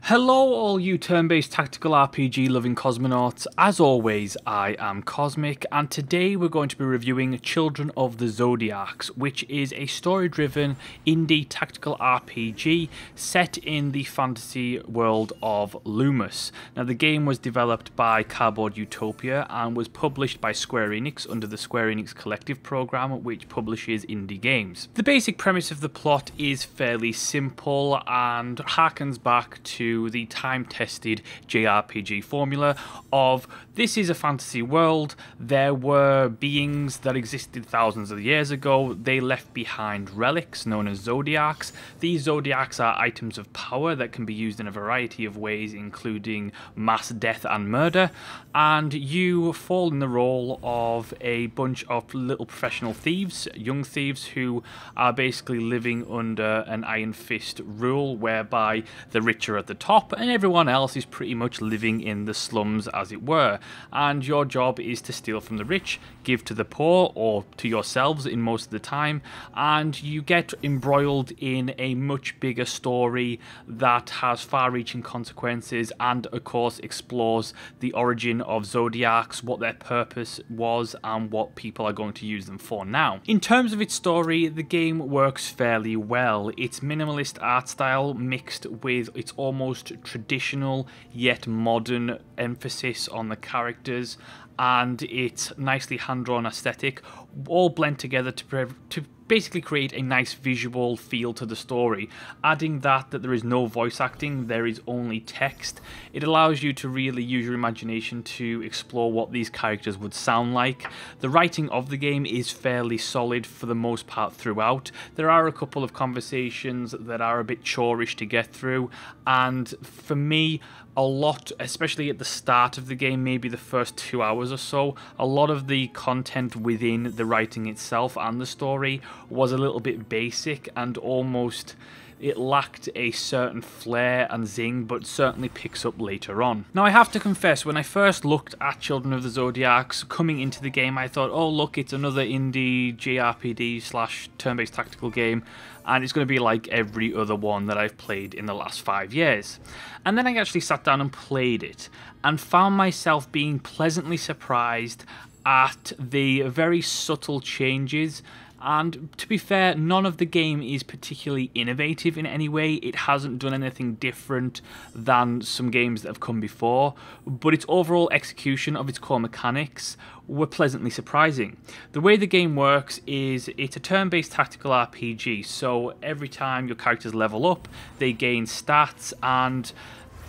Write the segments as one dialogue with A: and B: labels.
A: Hello all you turn-based tactical RPG loving cosmonauts. As always, I am Cosmic, and today we're going to be reviewing Children of the Zodiarcs, which is a story-driven indie tactical RPG set in the fantasy world of Loomis. Now the game was developed by Cardboard Utopia and was published by Square Enix under the Square Enix Collective program, which publishes indie games. The basic premise of the plot is fairly simple and harkens back to the time-tested JRPG formula of this is a fantasy world, there were beings that existed thousands of years ago, they left behind relics known as Zodiarcs. These Zodiarcs are items of power that can be used in a variety of ways, including mass death and murder, and you fall in the role of a bunch of little professional thieves, young thieves who are basically living under an iron fist rule whereby the rich are at the top and everyone else is pretty much living in the slums, as it were, and your job is to steal from the rich, give to the poor, or to yourselves in most of the time, and you get embroiled in a much bigger story that has far-reaching consequences and of course explores the origin of Zodiarcs, what their purpose was and what people are going to use them for now. In terms of its story, the game works fairly well. Its minimalist art style mixed with its almost traditional yet modern emphasis on the characters and its nicely hand-drawn aesthetic all blend together to basically create a nice visual feel to the story. Adding that there is no voice acting, there is only text, it allows you to really use your imagination to explore what these characters would sound like. The writing of the game is fairly solid for the most part throughout. There are a couple of conversations that are a bit chorish to get through, and for me, a lot, especially at the start of the game, maybe the first 2 hours or so, a lot of the content within the writing itself and the story was a little bit basic and almost it lacked a certain flair and zing, but certainly picks up later on. Now I have to confess, when I first looked at Children of the Zodiarcs coming into the game, I thought, oh look, it's another indie JRPG slash turn-based tactical game, and it's going to be like every other one that I've played in the last 5 years. And then I actually sat down and played it, and found myself being pleasantly surprised at the very subtle changes. And to be fair, none of the game is particularly innovative in any way. It hasn't done anything different than some games that have come before, but its overall execution of its core mechanics were pleasantly surprising. The way the game works is it's a turn-based tactical RPG, so every time your characters level up, they gain stats, and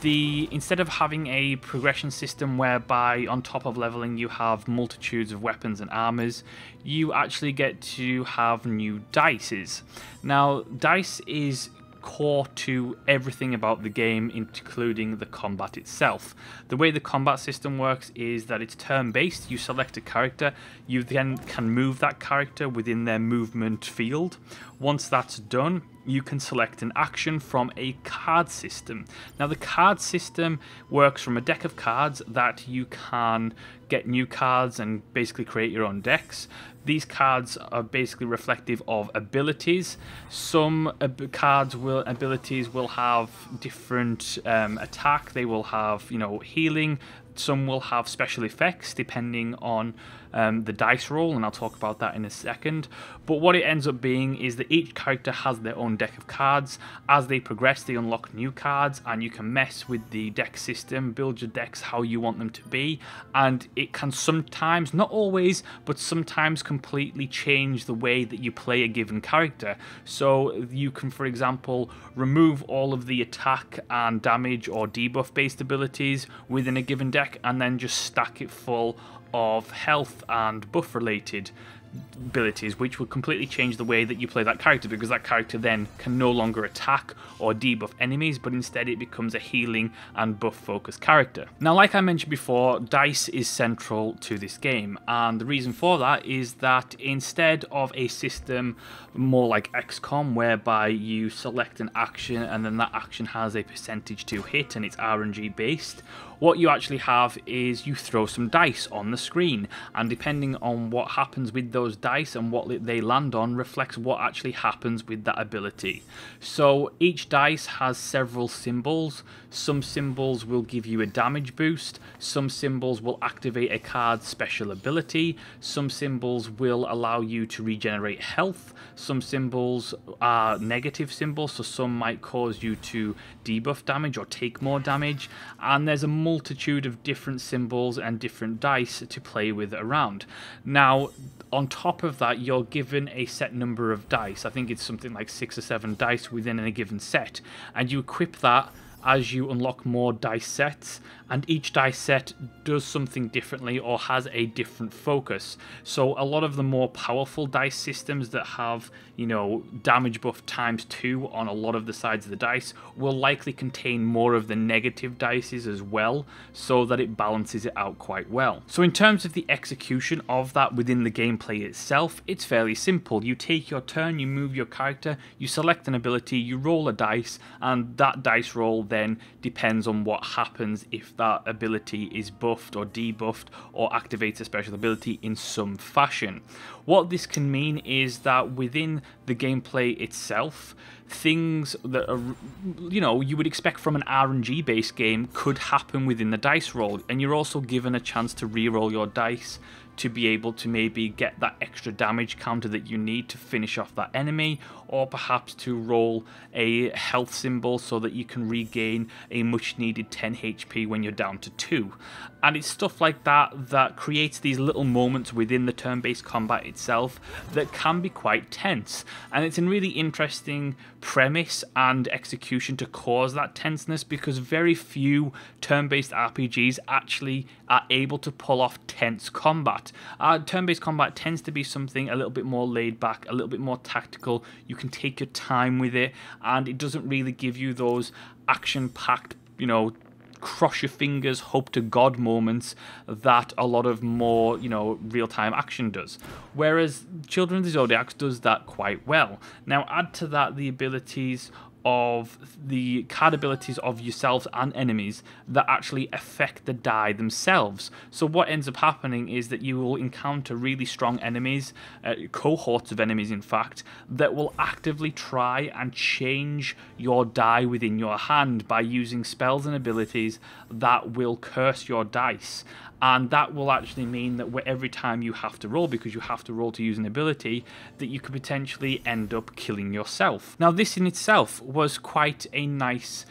A: instead of having a progression system whereby on top of leveling you have multitudes of weapons and armors, you actually get to have new dices. Now, dice is core to everything about the game, including the combat itself. The way the combat system works is that it's turn-based. You select a character, you then can move that character within their movement field. Once that's done, you can select an action from a card system. Now the card system works from a deck of cards that you can get new cards and basically create your own decks. These cards are basically reflective of abilities. Some abilities will have different attack. They will have, healing. Some will have special effects depending on the dice roll, and I'll talk about that in a second. But what it ends up being is that each character has their own deck of cards. As they progress, they unlock new cards, and you can mess with the deck system, build your decks how you want them to be, and it can sometimes, not always, but sometimes completely change the way that you play a given character. So you can, for example, remove all of the attack and damage or debuff based abilities within a given deck and then just stack it full of health and buff related abilities, which will completely change the way that you play that character, because that character then can no longer attack or debuff enemies, but instead it becomes a healing and buff focused character. Now, like I mentioned before, dice is central to this game, and the reason for that is that instead of a system more like XCOM whereby you select an action and then that action has a percentage to hit and it's RNG based, what you actually have is you throw some dice on the screen, and depending on what happens with those those dice and what they land on reflects what actually happens with that ability. So each dice has several symbols. Some symbols will give you a damage boost, some symbols will activate a card's special ability, some symbols will allow you to regenerate health, some symbols are negative symbols, so some might cause you to debuff damage or take more damage, and there's a multitude of different symbols and different dice to play with around. Now, on top of that, you're given a set number of dice. I think it's something like 6 or 7 dice within a given set, and you equip that as you unlock more dice sets, and each dice set does something differently or has a different focus. So a lot of the more powerful dice systems that have, you know, damage buff ×2 on a lot of the sides of the dice will likely contain more of the negative dices as well, so that it balances it out quite well. So in terms of the execution of that within the gameplay itself, it's fairly simple. You take your turn, you move your character, you select an ability, you roll a dice, and that dice roll then depends on what happens if that ability is buffed or debuffed or activates a special ability in some fashion. What this can mean is that within the gameplay itself, things that are, you know, you would expect from an RNG based game could happen within the dice roll, and you're also given a chance to re-roll your dice to be able to maybe get that extra damage counter that you need to finish off that enemy, or perhaps to roll a health symbol so that you can regain a much needed 10 HP when you're down to 2. And it's stuff like that that creates these little moments within the turn-based combat itself that can be quite tense. And it's a really interesting premise and execution to cause that tenseness, because very few turn-based RPGs actually are able to pull off tense combat. Turn-based combat tends to be something a little bit more laid back, a little bit more tactical. You can take your time with it, and it doesn't really give you those action-packed, you know, cross your fingers, hope to God moments that a lot of more, you know, real-time action does. Whereas Children of the Zodiacs does that quite well. Now add to that the abilities of the card abilities of yourselves and enemies that actually affect the die themselves. So what ends up happening is that you will encounter really strong enemies, cohorts of enemies in fact, that will actively try and change your die within your hand by using spells and abilities that will curse your dice. And that will actually mean that every time you have to roll, because you have to roll to use an ability, that you could potentially end up killing yourself. Now this in itself was quite a nice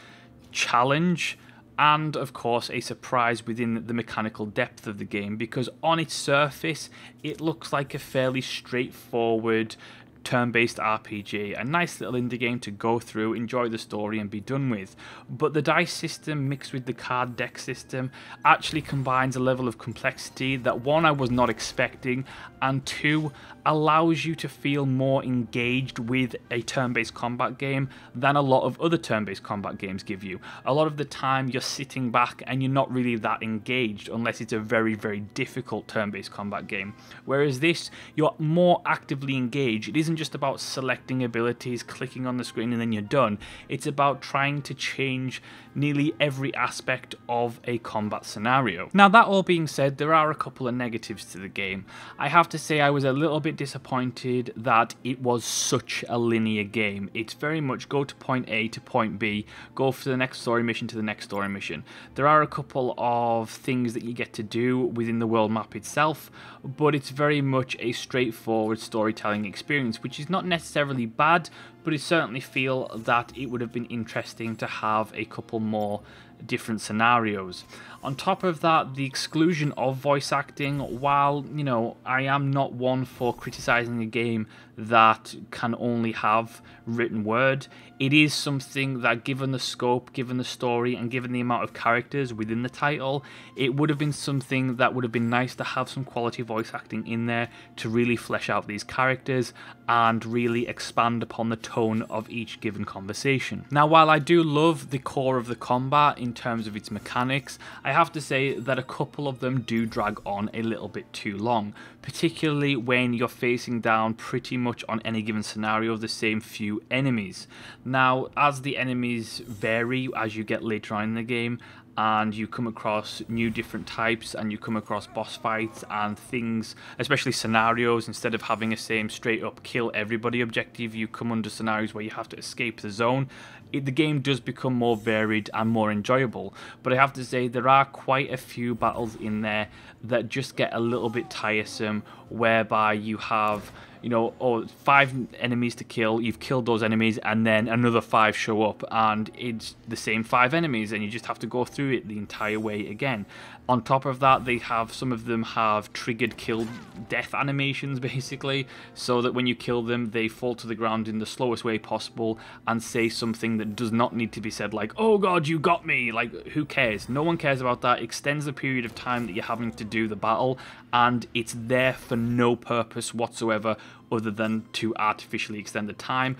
A: challenge, and of course a surprise within the mechanical depth of the game, because on its surface it looks like a fairly straightforward turn-based RPG, a nice little indie game to go through, enjoy the story and be done with. But the dice system mixed with the card deck system actually combines a level of complexity that, one, I was not expecting, and two, allows you to feel more engaged with a turn-based combat game than a lot of other turn-based combat games give you. A lot of the time you're sitting back and you're not really that engaged unless it's a very, very difficult turn-based combat game. Whereas this, you're more actively engaged. It isn't just about selecting abilities, clicking on the screen and then you're done. It's about trying to change nearly every aspect of a combat scenario. Now that all being said, there are a couple of negatives to the game. I have to say I was a little bit disappointed that it was such a linear game. It's very much go to point A to point B, go for the next story mission to the next story mission. There are a couple of things that you get to do within the world map itself, but it's very much a straightforward storytelling experience, which is not necessarily bad, but I certainly feel that it would have been interesting to have a couple more different scenarios. On top of that, the exclusion of voice acting, while, you know, I am not one for criticizing a game that can only have written word, it is something that, given the scope, given the story, and given the amount of characters within the title, it would have been something that would have been nice to have some quality voice acting in there to really flesh out these characters and really expand upon the tone of each given conversation. Now, while I do love the core of the combat in terms of its mechanics, I have to say that a couple of them do drag on a little bit too long, particularly when you're facing down pretty much on any given scenario the same few enemies. Now, as the enemies vary as you get later on in the game, and you come across new different types, and you come across boss fights and things, especially scenarios. Instead of having a same straight up kill everybody objective, you come under scenarios where you have to escape the zone. The game does become more varied and more enjoyable, but I have to say there are quite a few battles in there that just get a little bit tiresome, whereby you have, you know, 5 enemies to kill, you've killed those enemies, and then another 5 show up, and it's the same 5 enemies, and you just have to go through it the entire way again. On top of that, some of them have triggered kill death animations, basically, so that when you kill them, they fall to the ground in the slowest way possible and say something that does not need to be said, like, "Oh god, you got me!" Like, who cares? No one cares about that. It extends the period of time that you're having to do the battle, and it's there for no purpose whatsoever other than to artificially extend the time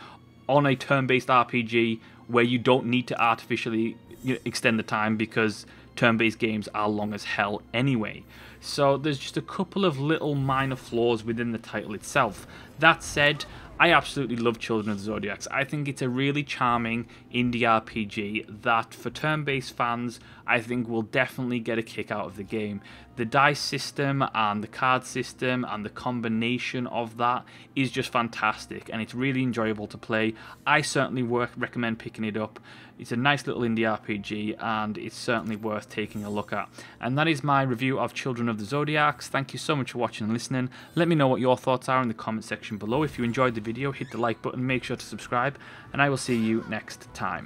A: on a turn-based RPG where you don't need to artificially extend the time, because turn-based games are long as hell anyway. So there's just a couple of little minor flaws within the title itself. That said, I absolutely love Children of the Zodiacs. I think it's a really charming indie RPG that, for turn-based fans, I think will definitely get a kick out of the game. The dice system and the card system and the combination of that is just fantastic, and it's really enjoyable to play. I certainly recommend picking it up. It's a nice little indie RPG, and it's certainly worth taking a look at. And that is my review of Children of the Zodiacs. Thank you so much for watching and listening. Let me know what your thoughts are in the comment section below. If you enjoyed the video, hit the like button, make sure to subscribe, and I will see you next time.